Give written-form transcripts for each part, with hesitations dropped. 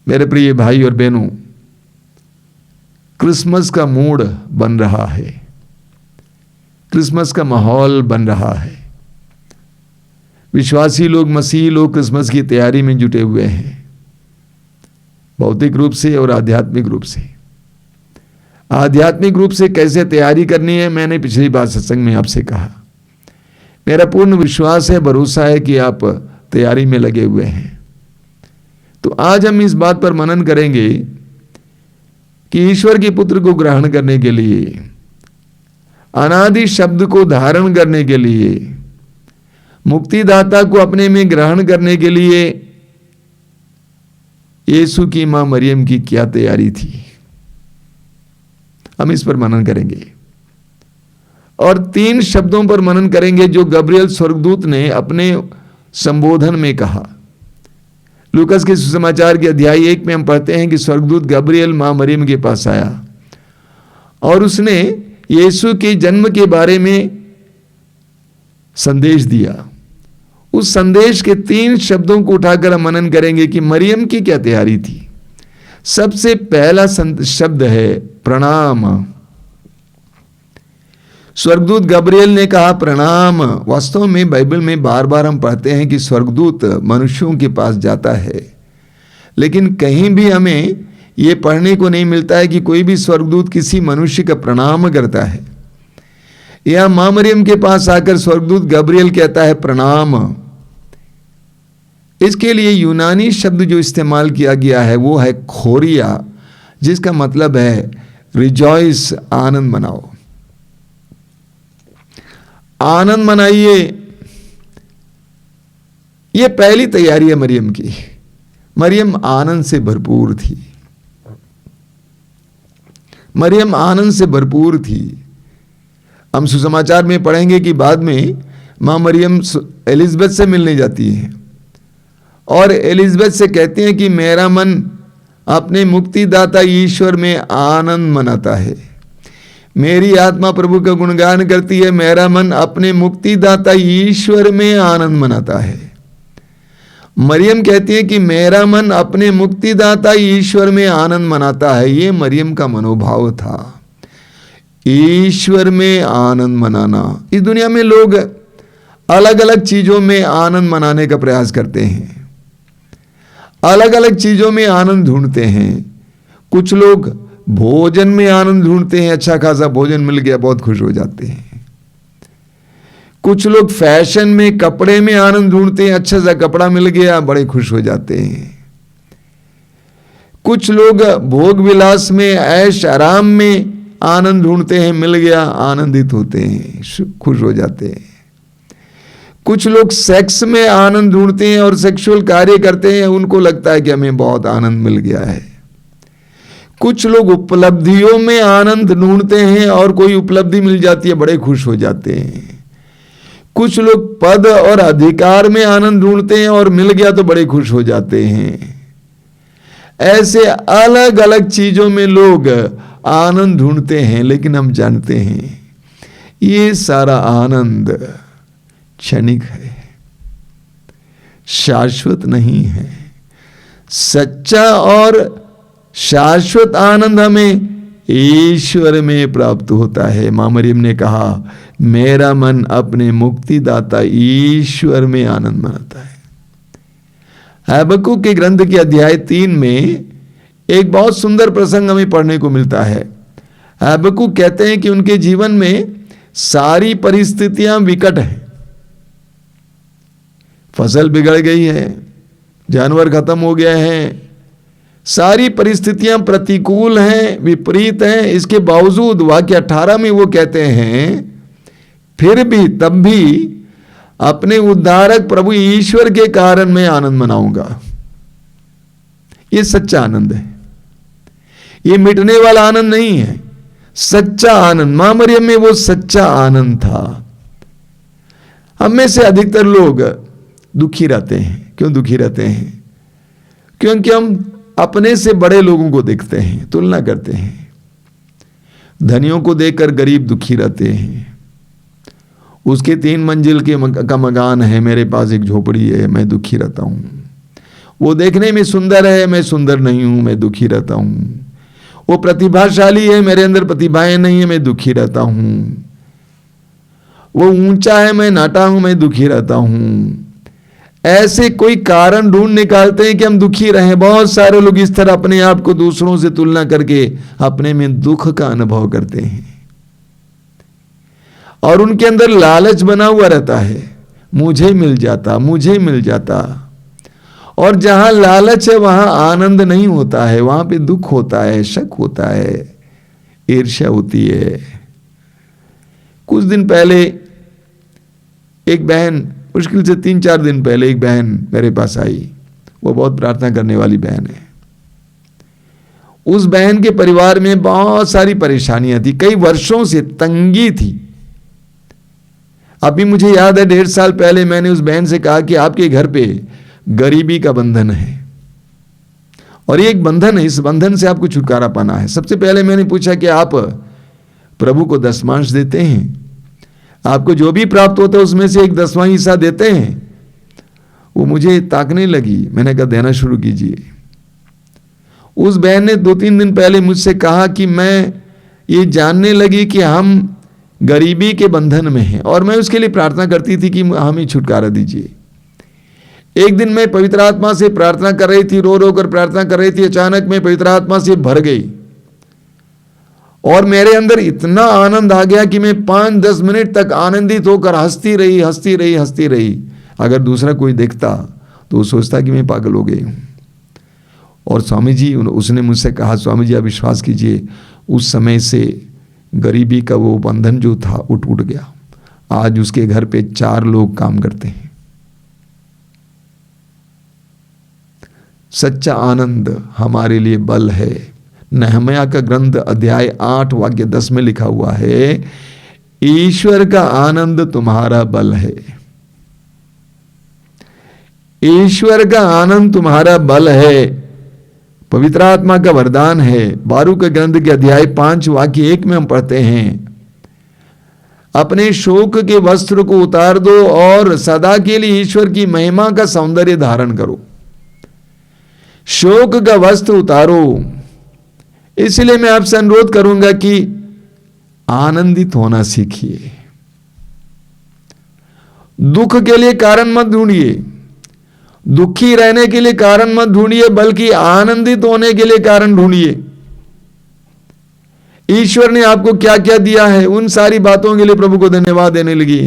मेरे प्रिय भाई और बहनों, क्रिसमस का मूड बन रहा है, क्रिसमस का माहौल बन रहा है। विश्वासी लोग, मसीही लोग क्रिसमस की तैयारी में जुटे हुए हैं, भौतिक रूप से और आध्यात्मिक रूप से। आध्यात्मिक रूप से कैसे तैयारी करनी है, मैंने पिछली बार सत्संग में आपसे कहा। मेरा पूर्ण विश्वास है, भरोसा है कि आप तैयारी में लगे हुए हैं। तो आज हम इस बात पर मनन करेंगे कि ईश्वर के पुत्र को ग्रहण करने के लिए, अनादि शब्द को धारण करने के लिए, मुक्तिदाता को अपने में ग्रहण करने के लिए यीशु की मां मरियम की क्या तैयारी थी, हम इस पर मनन करेंगे। और 3 शब्दों पर मनन करेंगे जो गब्रियल स्वर्गदूत ने अपने संबोधन में कहा। लूकास के सुसमाचार के अध्याय 1 में हम पढ़ते हैं कि स्वर्गदूत गब्रियल मां मरियम के पास आया और उसने यीशु के जन्म के बारे में संदेश दिया। उस संदेश के 3 शब्दों को उठाकर हम मनन करेंगे कि मरियम की क्या तैयारी थी। सबसे पहला शब्द है प्रणाम। स्वर्गदूत गब्रियल ने कहा प्रणाम। वास्तव में बाइबल में बार बार हम पढ़ते हैं कि स्वर्गदूत मनुष्यों के पास जाता है, लेकिन कहीं भी हमें यह पढ़ने को नहीं मिलता है कि कोई भी स्वर्गदूत किसी मनुष्य का प्रणाम करता है। यह मां मरियम के पास आकर स्वर्गदूत गब्रियल कहता है प्रणाम। इसके लिए यूनानी शब्द जो इस्तेमाल किया गया है वो है खोरिया, जिसका मतलब है रिजॉइस, आनंद मनाओ, आनंद मनाइए। यह पहली तैयारी है मरियम की। मरियम आनंद से भरपूर थी, मरियम आनंद से भरपूर थी। हम सुसमाचार में पढ़ेंगे कि बाद में मां मरियम एलिजबेथ से मिलने जाती है और एलिजबेथ से कहते हैं कि मेरा मन अपने मुक्तिदाता ईश्वर में आनंद मनाता है, मेरी आत्मा प्रभु का गुणगान करती है, मेरा मन अपने मुक्तिदाता ईश्वर में आनंद मनाता है। मरियम कहती है कि मेरा मन अपने मुक्तिदाता ईश्वर में आनंद मनाता है। ये मरियम का मनोभाव था, ईश्वर में आनंद मनाना। इस दुनिया में लोग अलग अलग चीजों में आनंद मनाने का प्रयास करते हैं, अलग अलग चीजों में आनंद ढूंढते हैं। कुछ लोग भोजन में आनंद ढूंढते हैं, अच्छा खासा भोजन मिल गया बहुत खुश हो जाते हैं। कुछ लोग फैशन में, कपड़े में आनंद ढूंढते हैं, अच्छा सा कपड़ा मिल गया बड़े खुश हो जाते हैं। कुछ लोग भोग विलास में, ऐश आराम में आनंद ढूंढते हैं, मिल गया आनंदित होते हैं, खुश हो जाते हैं। कुछ लोग सेक्स में आनंद ढूंढते हैं और सेक्सुअल कार्य करते हैं, उनको लगता है कि हमें बहुत आनंद मिल गया है। कुछ लोग उपलब्धियों में आनंद ढूंढते हैं और कोई उपलब्धि मिल जाती है बड़े खुश हो जाते हैं। कुछ लोग पद और अधिकार में आनंद ढूंढते हैं और मिल गया तो बड़े खुश हो जाते हैं। ऐसे अलग अलग चीजों में लोग आनंद ढूंढते हैं, लेकिन हम जानते हैं ये सारा आनंद क्षणिक है, शाश्वत नहीं है। सच्चा और शाश्वत आनंद हमें ईश्वर में प्राप्त होता है। मां मरियम ने कहा मेरा मन अपने मुक्तिदाता ईश्वर में आनंद मनाता है। हबक्कुक के ग्रंथ के अध्याय 3 में एक बहुत सुंदर प्रसंग हमें पढ़ने को मिलता है। हबक्कुक कहते हैं कि उनके जीवन में सारी परिस्थितियां विकट हैं, फसल बिगड़ गई है, जानवर खत्म हो गए हैं, सारी परिस्थितियां प्रतिकूल हैं, विपरीत हैं। इसके बावजूद वाक्य 18 में वो कहते हैं फिर भी तब भी अपने उद्धारक प्रभु ईश्वर के कारण मैं आनंद मनाऊंगा। ये सच्चा आनंद है, ये मिटने वाला आनंद नहीं है, सच्चा आनंद। मां मरियम में वो सच्चा आनंद था। हम में से अधिकतर लोग दुखी रहते हैं। क्यों दुखी रहते हैं? क्योंकि हम अपने से बड़े लोगों को देखते हैं, तुलना करते हैं। धनियों को देखकर गरीब दुखी रहते हैं। उसके 3 मंजिल का मकान है, मेरे पास एक झोपड़ी है, मैं दुखी रहता हूं। वो देखने में सुंदर है, मैं सुंदर नहीं हूं, मैं दुखी रहता हूं। वो प्रतिभाशाली है, मेरे अंदर प्रतिभाएं नहीं है, मैं दुखी रहता हूं। वो ऊंचा है, मैं नाटा हूं, मैं दुखी रहता हूं। ऐसे कोई कारण ढूंढ निकालते हैं कि हम दुखी रहें। बहुत सारे लोग इस तरह अपने आप को दूसरों से तुलना करके अपने में दुख का अनुभव करते हैं, और उनके अंदर लालच बना हुआ रहता है, मुझे मिल जाता, मुझे मिल जाता। और जहां लालच है वहां आनंद नहीं होता है, वहां पे दुख होता है, शक होता है, ईर्ष्या होती है। कुछ दिन पहले एक बहन, मुश्किल से 3-4 दिन पहले एक बहन मेरे पास आई। वो बहुत प्रार्थना करने वाली बहन है। उस बहन के परिवार में बहुत सारी परेशानियां थी, कई वर्षों से तंगी थी। अभी मुझे याद है 1.5 साल पहले मैंने उस बहन से कहा कि आपके घर पे गरीबी का बंधन है, और ये एक बंधन है, इस बंधन से आपको छुटकारा पाना है। सबसे पहले मैंने पूछा कि आप प्रभु को दशमांश देते हैं? आपको जो भी प्राप्त होता है उसमें से 1/10वां हिस्सा देते हैं? वो मुझे ताकने लगी। मैंने कहा देना शुरू कीजिए। उस बहन ने 2-3 दिन पहले मुझसे कहा कि मैं ये जानने लगी कि हम गरीबी के बंधन में हैं, और मैं उसके लिए प्रार्थना करती थी कि हमें छुटकारा दीजिए। एक दिन मैं पवित्र आत्मा से प्रार्थना कर रही थी, रो रो कर प्रार्थना कर रही थी। अचानक मैं पवित्र आत्मा से भर गई, और मेरे अंदर इतना आनंद आ गया कि मैं 5-10 मिनट तक आनंदित होकर हंसती रही, हंसती रही, हंसती रही। अगर दूसरा कोई देखता तो वो सोचता कि मैं पागल हो गई हूं। और स्वामी जी, उसने मुझसे कहा, स्वामी जी आप विश्वास कीजिए, उस समय से गरीबी का वो बंधन जो था वो टूट गया। आज उसके घर पे 4 लोग काम करते हैं। सच्चा आनंद हमारे लिए बल है। नहमया का ग्रंथ अध्याय 8 वाक्य 10 में लिखा हुआ है, ईश्वर का आनंद तुम्हारा बल है। ईश्वर का आनंद तुम्हारा बल है, पवित्र आत्मा का वरदान है। बारूक के ग्रंथ के अध्याय 5 वाक्य 1 में हम पढ़ते हैं, अपने शोक के वस्त्र को उतार दो और सदा के लिए ईश्वर की महिमा का सौंदर्य धारण करो। शोक का वस्त्र उतारो। इसलिए मैं आपसे अनुरोध करूंगा कि आनंदित होना सीखिए। दुख के लिए कारण मत ढूंढिए, दुखी रहने के लिए कारण मत ढूंढिए, बल्कि आनंदित होने के लिए कारण ढूंढिए। ईश्वर ने आपको क्या क्या दिया है, उन सारी बातों के लिए प्रभु को धन्यवाद देने लगी।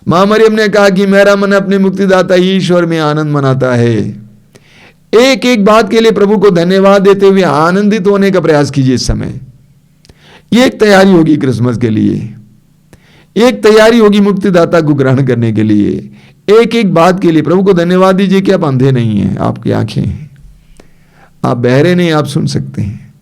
मां मरियम ने कहा कि मेरा मन अपने मुक्तिदाता ईश्वर में आनंद मनाता है। एक एक बात के लिए प्रभु को धन्यवाद देते हुए आनंदित होने का प्रयास कीजिए। इस समय ये एक तैयारी होगी क्रिसमस के लिए, एक तैयारी होगी मुक्तिदाता को ग्रहण करने के लिए। एक एक बात के लिए प्रभु को धन्यवाद दीजिए कि आप अंधे नहीं हैं, आपकी आंखें हैं, आप बहरे नहीं, आप सुन सकते हैं,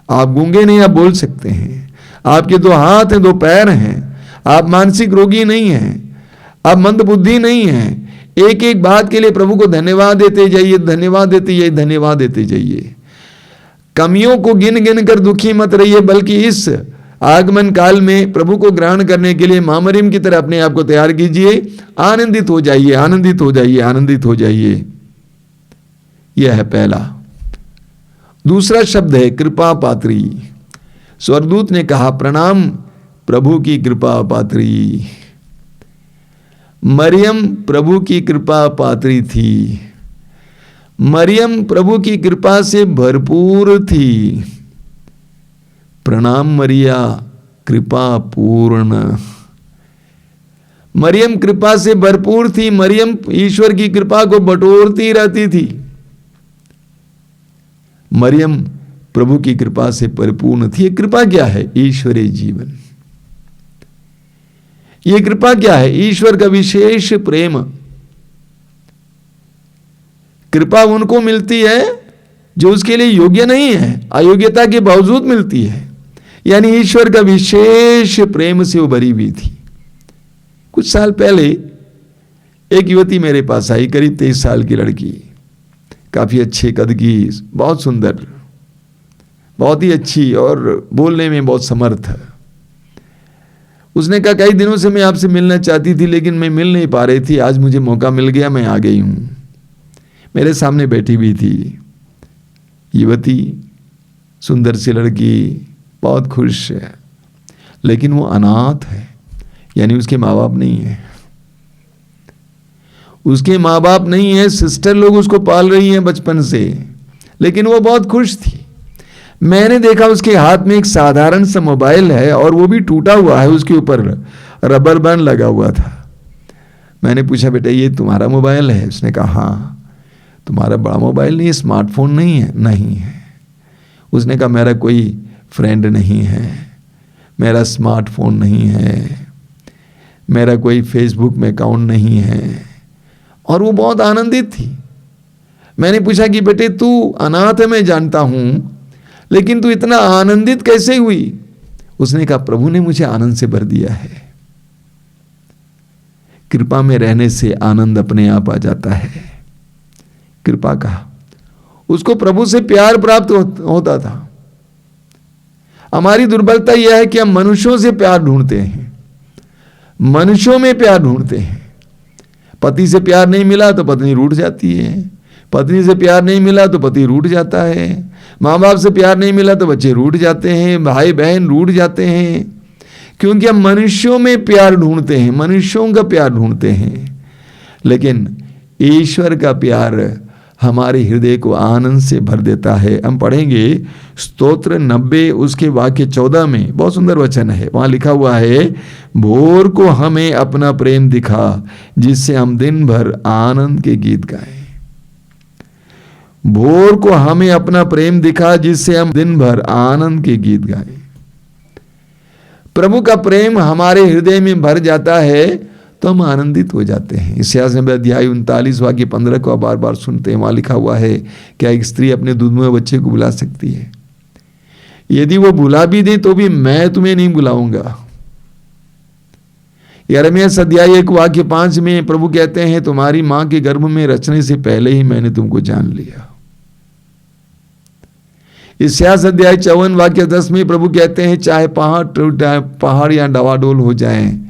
आप गूंगे नहीं, आप बोल सकते हैं, आपके 2 हाथ हैं, 2 पैर हैं, आप मानसिक रोगी नहीं हैं, आप मंदबुद्धि नहीं हैं। एक एक बात के लिए प्रभु को धन्यवाद देते जाइए, धन्यवाद देते जाइए, धन्यवाद देते जाइए। कमियों को गिन गिन कर दुखी मत रहिए, बल्कि इस आगमन काल में प्रभु को ग्रहण करने के लिए मां मरियम की तरह अपने आप को तैयार कीजिए। आनंदित हो जाइए, आनंदित हो जाइए, आनंदित हो जाइए। यह है पहला। दूसरा शब्द है कृपा पात्री। स्वर्गदूत ने कहा, प्रणाम प्रभु की कृपा पात्री। मरियम प्रभु की कृपा पात्री थी। मरियम प्रभु की कृपा से भरपूर थी। प्रणाम मरिया कृपा पूर्ण। मरियम कृपा से भरपूर थी। मरियम ईश्वर की कृपा को बटोरती रहती थी। मरियम प्रभु की कृपा से परिपूर्ण थी। कृपा क्या है? ईश्वरीय जीवन। यह कृपा क्या है? ईश्वर का विशेष प्रेम। कृपा उनको मिलती है जो उसके लिए योग्य नहीं है, अयोग्यता के बावजूद मिलती है। यानी ईश्वर का विशेष प्रेम से वो भरी हुई थी। कुछ साल पहले एक युवती मेरे पास आई, करीब 23 साल की लड़की, काफी अच्छे कद की, बहुत सुंदर, बहुत ही अच्छी और बोलने में बहुत समर्थ है। उसने कहा, कई दिनों से मैं आपसे मिलना चाहती थी लेकिन मैं मिल नहीं पा रही थी, आज मुझे मौका मिल गया, मैं आ गई हूं। मेरे सामने बैठी हुई थी युवती, सुंदर सी लड़की, बहुत खुश है, लेकिन वो अनाथ है, यानी उसके माँ बाप नहीं है। उसके माँ बाप नहीं है, सिस्टर लोग उसको पाल रही हैं बचपन से, लेकिन वो बहुत खुश थी। मैंने देखा उसके हाथ में एक साधारण सा मोबाइल है और वो भी टूटा हुआ है, उसके ऊपर रबर बैंड लगा हुआ था। मैंने पूछा, बेटा ये तुम्हारा मोबाइल है? उसने कहा हाँ। तुम्हारा बड़ा मोबाइल नहीं है, स्मार्टफोन नहीं है? नहीं है। उसने कहा मेरा कोई फ्रेंड नहीं है, मेरा स्मार्टफोन नहीं है, मेरा कोई फेसबुक में अकाउंट नहीं है। और वो बहुत आनंदित थी। मैंने पूछा कि बेटे तू अनाथ है मैं जानता हूं, लेकिन तू इतना आनंदित कैसे हुई? उसने कहा प्रभु ने मुझे आनंद से भर दिया है। कृपा में रहने से आनंद अपने आप आ जाता है। कृपा कहा, उसको प्रभु से प्यार प्राप्त होता था। हमारी दुर्बलता यह है कि हम मनुष्यों से प्यार ढूंढते हैं, मनुष्यों में प्यार ढूंढते हैं। पति से प्यार नहीं मिला तो पत्नी रूठ जाती है, पत्नी से प्यार नहीं मिला तो पति रूठ जाता है, माँ बाप से प्यार नहीं मिला तो बच्चे रूठ जाते हैं, भाई बहन रूठ जाते हैं, क्योंकि हम मनुष्यों में प्यार ढूंढते हैं, मनुष्यों का प्यार ढूंढते हैं। लेकिन ईश्वर का प्यार हमारे हृदय को आनंद से भर देता है। हम पढ़ेंगे स्तोत्र 90 उसके वाक्य 14 में, बहुत सुंदर वचन है। वहां लिखा हुआ है, भोर को हमें अपना प्रेम दिखा जिससे हम दिन भर आनंद के गीत गाएं। भोर को हमें अपना प्रेम दिखा जिससे हम दिन भर आनंद के गीत गाएं। प्रभु का प्रेम हमारे हृदय में भर जाता है तो हम आनंदित हो जाते हैं। इस्यास नबी अध्याय 39 वाक्य 15 को बार बार सुनते हैं। वहां लिखा हुआ है, क्या एक स्त्री अपने दूध में बच्चे को बुला सकती है? यदि वो बुला भी दे तो भी मैं तुम्हें नहीं बुलाऊंगा। यिर्मयाह अध्याय 1 वाक्य 5 में प्रभु कहते हैं, तुम्हारी मां के गर्भ में रचने से पहले ही मैंने तुमको जान लिया। इस्यास अध्याय 54 वाक्य 10 में प्रभु कहते हैं, चाहे पहाड़ या डवाडोल हो जाएं,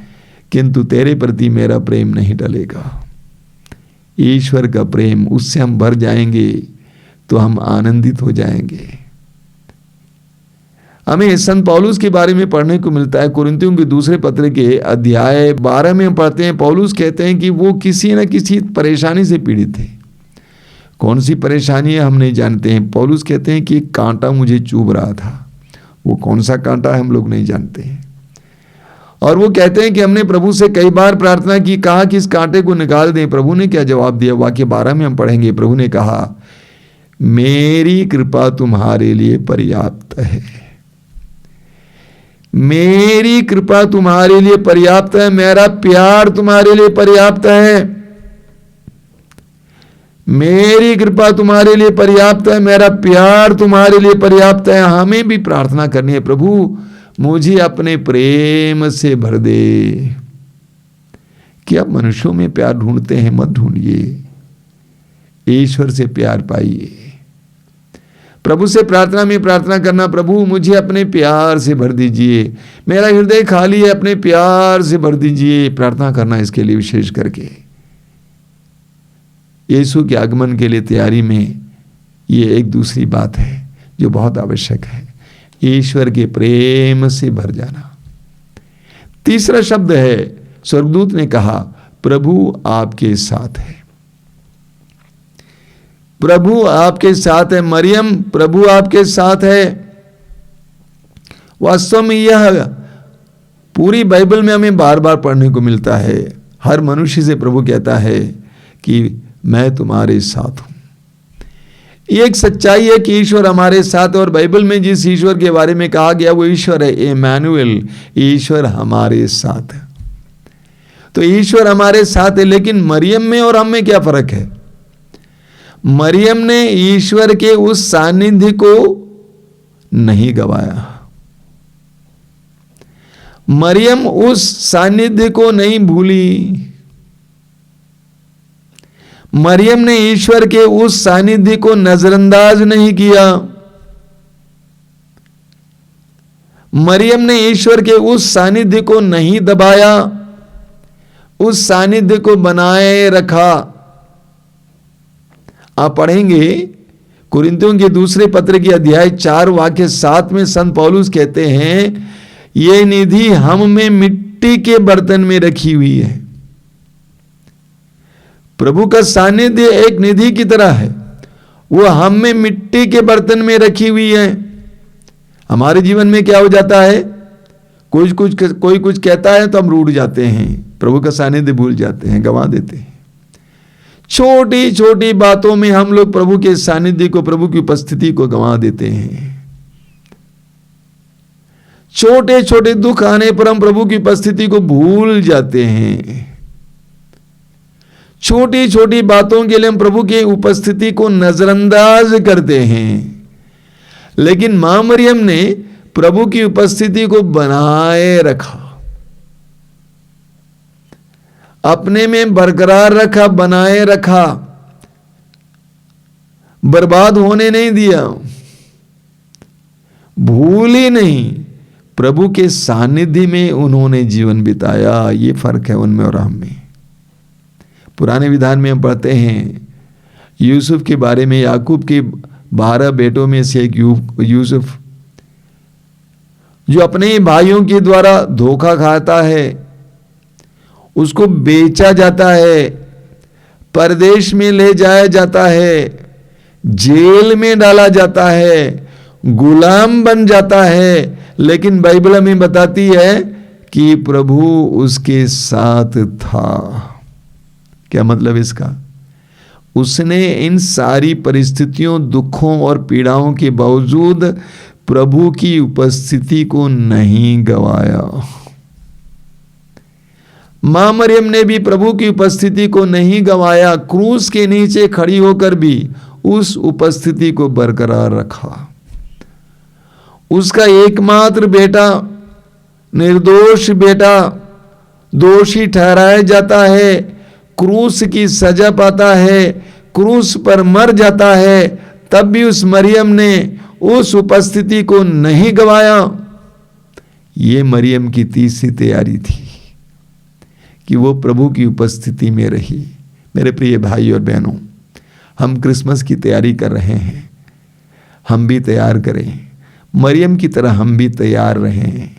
किंतु तेरे प्रति मेरा प्रेम नहीं टलेगा। ईश्वर का प्रेम, उससे हम भर जाएंगे तो हम आनंदित हो जाएंगे। हमें संत पौलुस के बारे में पढ़ने को मिलता है। कुरिन्थियों के दूसरे पत्र के अध्याय 12 में हम पढ़ते हैं, पौलुस कहते हैं कि वो किसी न किसी परेशानी से पीड़ित थे। कौन सी परेशानी है हम नहीं जानते हैं। पौलुस कहते हैं कि एक कांटा मुझे चुभ रहा था। वो कौन सा कांटा है हम लोग नहीं जानते हैं। और वो कहते हैं कि हमने प्रभु से कई बार प्रार्थना की, कहा कि इस कांटे को निकाल दें। प्रभु ने क्या जवाब दिया? वाक्य 12 में हम पढ़ेंगे। प्रभु ने कहा, मेरी कृपा तुम्हारे लिए पर्याप्त है, मेरी कृपा तुम्हारे लिए पर्याप्त है, मेरा प्यार तुम्हारे लिए पर्याप्त है, मेरी कृपा तुम्हारे लिए पर्याप्त है, मेरा प्यार तुम्हारे लिए पर्याप्त है। हमें भी प्रार्थना करनी है, प्रभु मुझे अपने प्रेम से भर दे। क्या आप मनुष्यों में प्यार ढूंढते हैं? मत ढूंढिए, ईश्वर से प्यार पाइए। प्रभु से प्रार्थना में प्रार्थना करना, प्रभु मुझे अपने प्यार से भर दीजिए, मेरा हृदय खाली है, अपने प्यार से भर दीजिए। प्रार्थना करना इसके लिए विशेष करके यीशु के आगमन के लिए तैयारी में ये एक दूसरी बात है जो बहुत आवश्यक है, ईश्वर के प्रेम से भर जाना। तीसरा शब्द है, स्वर्गदूत ने कहा, प्रभु आपके साथ है। प्रभु आपके साथ है। मरियम, प्रभु आपके साथ है। वास्तव में यह पूरी बाइबल में हमें बार बार पढ़ने को मिलता है। हर मनुष्य से प्रभु कहता है कि मैं तुम्हारे साथ हूं। ये एक सच्चाई है कि ईश्वर हमारे साथ है। और बाइबल में जिस ईश्वर के बारे में कहा गया वो ईश्वर है इम्मानुएल, ईश्वर हमारे साथ है। तो ईश्वर हमारे साथ है। लेकिन मरियम में और हम में क्या फर्क है? मरियम ने ईश्वर के उस सानिध्य को नहीं गवाया, मरियम उस सानिध्य को नहीं भूली, मरियम ने ईश्वर के उस सानिध्य को नजरअंदाज नहीं किया, मरियम ने ईश्वर के उस सानिध्य को नहीं दबाया, उस सानिध्य को बनाए रखा। आप पढ़ेंगे कुरिन्थियों के दूसरे पत्र की अध्याय 4 वाक्य 7 में संत पौलुस कहते हैं, ये निधि हम में मिट्टी के बर्तन में रखी हुई है। प्रभु का सानिध्य एक निधि की तरह है, वो हम में मिट्टी के बर्तन में रखी हुई है। हमारे जीवन में क्या हो जाता है, कोई कुछ कहता है तो हम रूठ जाते हैं, प्रभु का सानिध्य भूल जाते हैं, गंवा देते हैं। छोटी छोटी बातों में हम लोग प्रभु के सानिध्य को, प्रभु की उपस्थिति को गंवा देते हैं। छोटे छोटे दुख आने पर हम प्रभु की उपस्थिति को भूल जाते हैं। छोटी छोटी बातों के लिए हम प्रभु की उपस्थिति को नजरअंदाज करते हैं। लेकिन मां मरियम ने प्रभु की उपस्थिति को बनाए रखा, अपने में बरकरार रखा, बनाए रखा, बर्बाद होने नहीं दिया, भूली नहीं। प्रभु के सानिध्य में उन्होंने जीवन बिताया। ये फर्क है उनमें और हम में। पुराने विधान में हम पढ़ते हैं यूसुफ के बारे में, याकूब के 12 बेटों में से एक यूसुफ, जो अपने भाइयों के द्वारा धोखा खाता है, उसको बेचा जाता है, परदेश में ले जाया जाता है, जेल में डाला जाता है, गुलाम बन जाता है। लेकिन बाइबल में बताती है कि प्रभु उसके साथ था। क्या मतलब इसका? उसने इन सारी परिस्थितियों, दुखों और पीड़ाओं के बावजूद प्रभु की उपस्थिति को नहीं गंवाया। मां मरियम ने भी प्रभु की उपस्थिति को नहीं गंवाया। क्रूस के नीचे खड़ी होकर भी उस उपस्थिति को बरकरार रखा। उसका एकमात्र बेटा, निर्दोष बेटा, दोषी ठहराया जाता है, क्रूस की सजा पाता है, क्रूस पर मर जाता है, तब भी उस मरियम ने उस उपस्थिति को नहीं गंवाया। ये मरियम की तीसरी तैयारी थी कि वो प्रभु की उपस्थिति में रही। मेरे प्रिय भाई और बहनों, हम क्रिसमस की तैयारी कर रहे हैं, हम भी तैयार करें, मरियम की तरह हम भी तैयार रहें,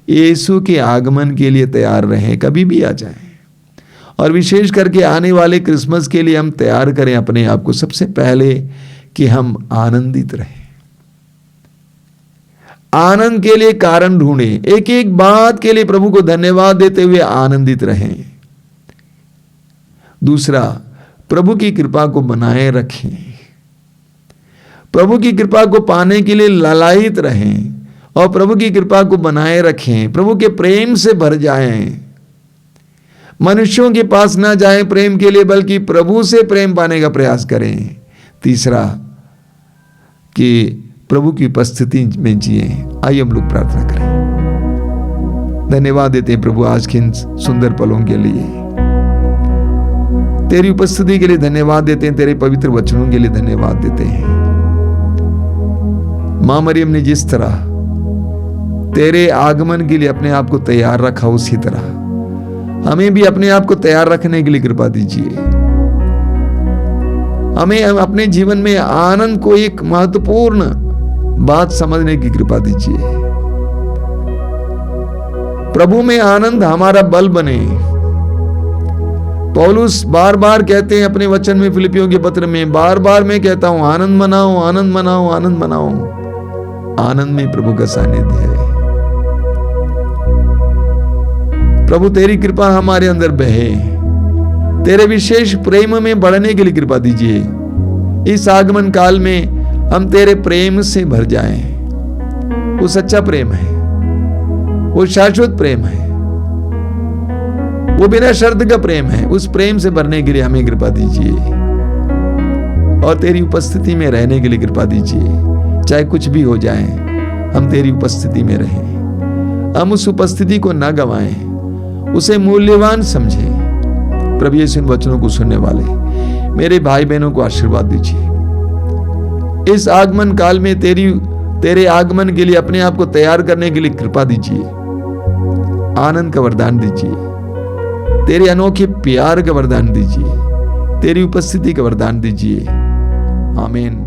यीशु के आगमन के लिए तैयार रहें, कभी भी आ जाएं। और विशेष करके आने वाले क्रिसमस के लिए हम तैयार करें अपने आप को, सबसे पहले कि हम आनंदित रहें, आनंद के लिए कारण ढूंढें, एक एक बात के लिए प्रभु को धन्यवाद देते हुए आनंदित रहें। दूसरा, प्रभु की कृपा को बनाए रखें, प्रभु की कृपा को पाने के लिए लालायित रहें और प्रभु की कृपा को बनाए रखें। प्रभु के प्रेम से भर जाएं, मनुष्यों के पास ना जाएं प्रेम के लिए, बल्कि प्रभु से प्रेम पाने का प्रयास करें। तीसरा, कि प्रभु की उपस्थिति में जिए। आइए हम लोग प्रार्थना करें। धन्यवाद देते हैं प्रभु आज के इन सुंदर पलों के लिए, तेरी उपस्थिति के लिए धन्यवाद देते हैं, तेरे पवित्र वचनों के लिए धन्यवाद देते हैं। मां मरियम ने जिस तरह तेरे आगमन के लिए अपने आप को तैयार रखा, उसी तरह हमें भी अपने आप को तैयार रखने के लिए कृपा दीजिए। हमें अपने जीवन में आनंद को एक महत्वपूर्ण बात समझने की कृपा दीजिए। प्रभु में आनंद हमारा बल बने। पौलुस बार बार कहते हैं अपने वचन में, फिलिपियों के पत्र में बार बार मैं कहता हूं, आनंद मनाओ, आनंद मनाओ, आनंद मनाओ। आनंद में प्रभु का सानिध्य है। प्रभु तेरी कृपा हमारे अंदर बहे, तेरे विशेष प्रेम में बढ़ने के लिए कृपा दीजिए। इस आगमन काल में हम तेरे प्रेम से भर जाएं। वो सच्चा प्रेम है, वो शाश्वत प्रेम है, वो बिना शर्त का प्रेम है। उस प्रेम से भरने के लिए हमें कृपा दीजिए और तेरी उपस्थिति में रहने के लिए कृपा दीजिए। चाहे कुछ भी हो जाए, हम तेरी उपस्थिति में रहें, हम उस उपस्थिति को ना गंवाएं, उसे मूल्यवान समझें। प्रभु यीशु इन वचनों को सुनने वाले मेरे भाई बहनों को आशीर्वाद दीजिए। इस आगमन काल में तेरे आगमन के लिए अपने आप को तैयार करने के लिए कृपा दीजिए। आनंद का वरदान दीजिए, तेरे अनोखे प्यार का वरदान दीजिए। तेरी उपस्थिति का वरदान दीजिए। आमीन।